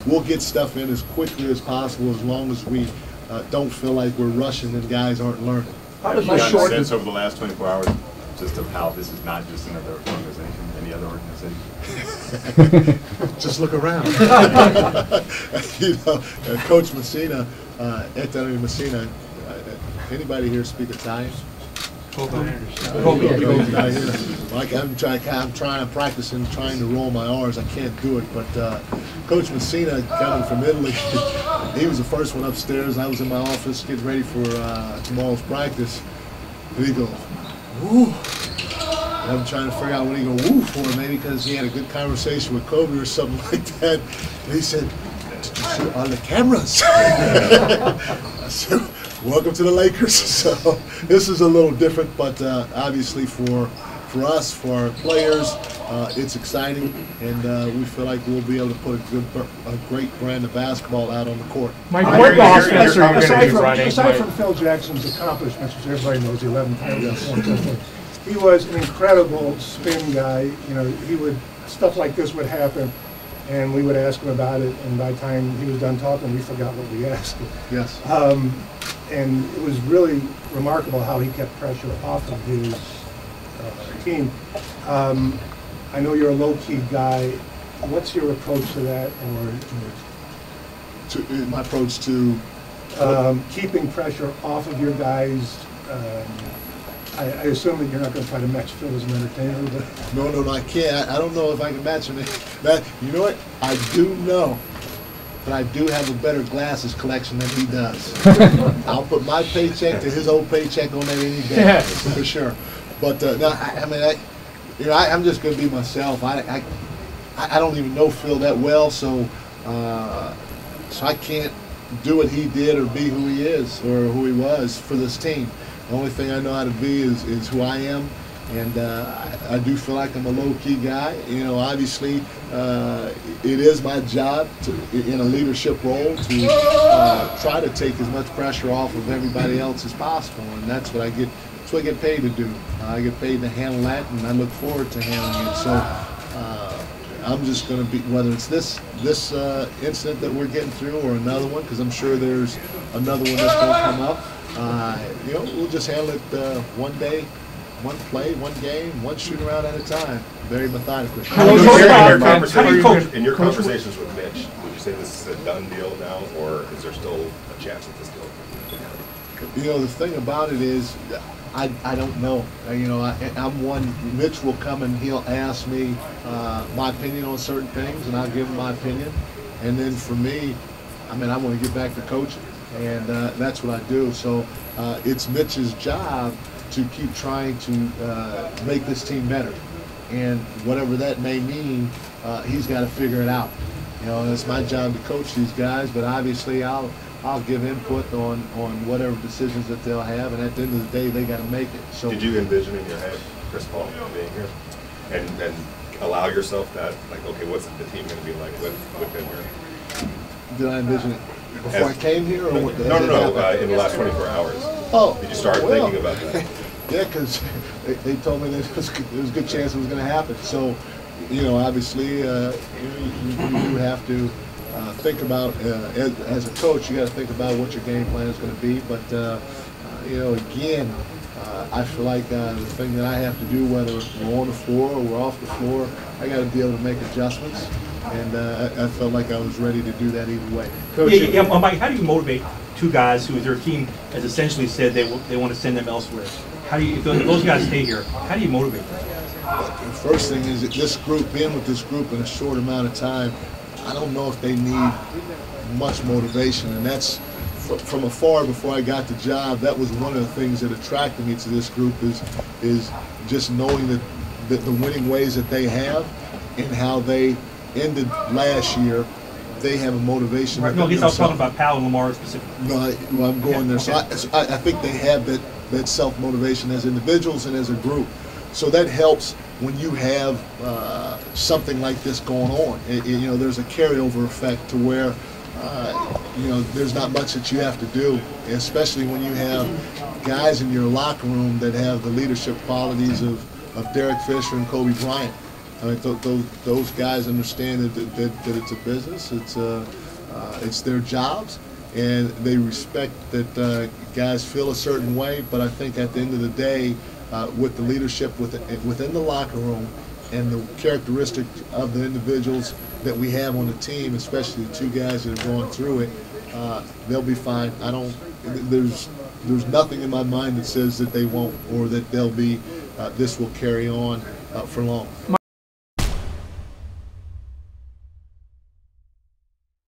we'll get stuff in as quickly as possible as long as we don't feel like we're rushing and guys aren't learning. How does you my short sense over the last 24 hours just of how this is not just another organization, any other organization? Just look around. You know, Coach Messina, Anthony Messina, anybody here speak Italian? Like I'm practicing trying to roll my R's. I can't do it, but Coach Messina, coming from Italy, he was the first one upstairs. I was in my office getting ready for tomorrow's practice, and he goes, "Woo!" And I'm trying to figure out what he go woo for, maybe because he had a good conversation with Kobe or something like that. And he said, "Did you see all the cameras?" I said, "Welcome to the Lakers." So this is a little different, but obviously for us, for our players, it's exciting, and we feel like we'll be able to put a great brand of basketball out on the court. Mike, aside from Phil Jackson's accomplishments, which everybody knows, 11 times, he was an incredible spin guy. You know, stuff like this would happen, and we would ask him about it, and by the time he was done talking, we forgot what we asked him. Yes. And it was really remarkable how he kept pressure off of his team. I know you're a low-key guy. What's your approach to that, or my approach to keeping pressure off of your guys? I assume that you're not going to try to match Phil as an entertainer, but no, I can't. I don't know if I can match him. You know what? I do know that I do have a better glasses collection than he does. I'll put my paycheck to his old paycheck on that any day, for sure. But no, I'm just going to be myself. I don't even know Phil that well, so I can't do what he did or be who he is or who he was for this team. The only thing I know how to be is who I am, and I do feel like I'm a low-key guy. You know, obviously, it is my job in a leadership role to try to take as much pressure off of everybody else as possible, and that's what I get. That's what I get paid to do. I get paid to handle that, and I look forward to handling it. So I'm just going to be, whether it's this incident that we're getting through or another one, because I'm sure there's another one that's going to come up. You know, we'll just handle it one day, one play, one game, one shoot around at a time, very methodically. In your conversations with Mitch, would you say this is a done deal now, or is there still a chance that this deal can happen? You know, the thing about it is, I don't know. You know, I'm one. Mitch will come and he'll ask me my opinion on certain things, and I'll give him my opinion. And then for me, I mean, I want to get back to coaching, and that's what I do. So it's Mitch's job to keep trying to make this team better, and whatever that may mean, he's got to figure it out. You know, and it's my job to coach these guys, but obviously I'll give input on whatever decisions that they'll have, and at the end of the day, they got to make it. So, did you envision in your head Chris Paul being here, and allow yourself that, like, okay, what's the team going to be like with him here? Did I envision it before I came here, or what? No, in the last 24 hours. Oh, did you start thinking about that? Yeah, because they told me that there was a good chance it was going to happen. So, you know, obviously, you do have to think about, as a coach, you got to think about what your game plan is going to be. But, you know, again, I feel like the thing that I have to do, whether we're on the floor or we're off the floor, I got to be able to make adjustments. And I felt like I was ready to do that either way. Coach, Mike, how do you motivate two guys who their team has essentially said they want to send them elsewhere? How do you, if those guys stay here, how do you motivate them? The first thing is that this group, being with this group in a short amount of time, I don't know if they need much motivation, and that's from afar. Before I got the job, that was one of the things that attracted me to this group is just knowing that the winning ways that they have and how they ended last year. They have a motivation. Right. No, I guess I was talking about Powell and Lamar specifically. No, I'm going there. So I think they have that self-motivation as individuals and as a group. So that helps when you have something like this going on. You know, there's a carryover effect to where, you know, there's not much that you have to do, especially when you have guys in your locker room that have the leadership qualities of Derek Fisher and Kobe Bryant. I mean, those guys understand that it's a business. It's their jobs, and they respect that guys feel a certain way. But I think at the end of the day, with the leadership within the locker room and the characteristics of the individuals that we have on the team, especially the two guys that are going through it, they'll be fine. There's nothing in my mind that says that they won't or that they'll be. This will carry on for long.